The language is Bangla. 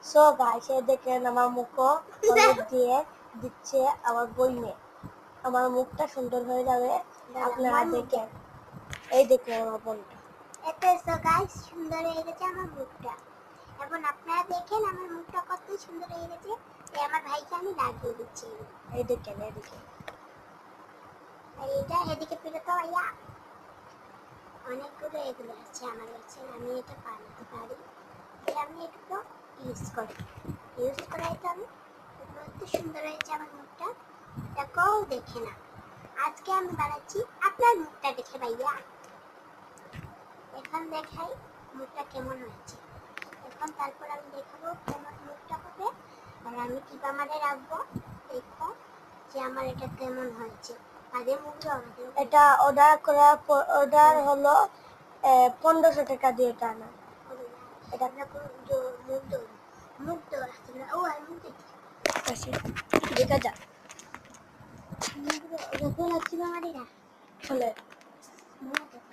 সো গাইস এই দেখেন আমার মুখও হলুদ দিয়ে দিচ্ছে আমার বইনে। আমার মুখটা সুন্দর হয়ে যাবে আপনারা দেখেন। এই দেখেন আমার বোনটা। এতে সো গাইস সুন্দর হয়ে গেছে আমার মুখটা। এখন আপনারা দেখেন আমার মুখটা কত সুন্দর হয়ে গেছে। এই আমার ভাইকে আমি লাগিয়ে দিচ্ছি। এই দেখেন এদিকে। আর এটা এদিকে ফিরে তো ভাইয়া অনেকগুলো এগুলো আছে আমার কাছে, আমি এটা বানাতে পারি। আমি একটু ইউজ করাই তো আমি কত সুন্দর হয়েছে আমার মুখটা। দেখো দেখে না, আজকে আমি বানাচ্ছি আপনার মুখটা দেখে ভাইয়া। এখন দেখাই মুখটা কেমন হয়েছে। এখন তারপর আমি দেখাবো কেমন মুখটা হবে, আর আমি টিপা মারে রাখবো। দেখো যে আমার এটা কেমন হয়েছে। আগে মুখটা আমাদের এটা অর্ডার হলো 1500 টাকা দিয়ে এটা আনা। এটা আমরা মুখ দেওয়া আসছে না। ও আর মুখ দেখি দেখা যা যখন হচ্ছিল আমাদের চলে মুখ দেখো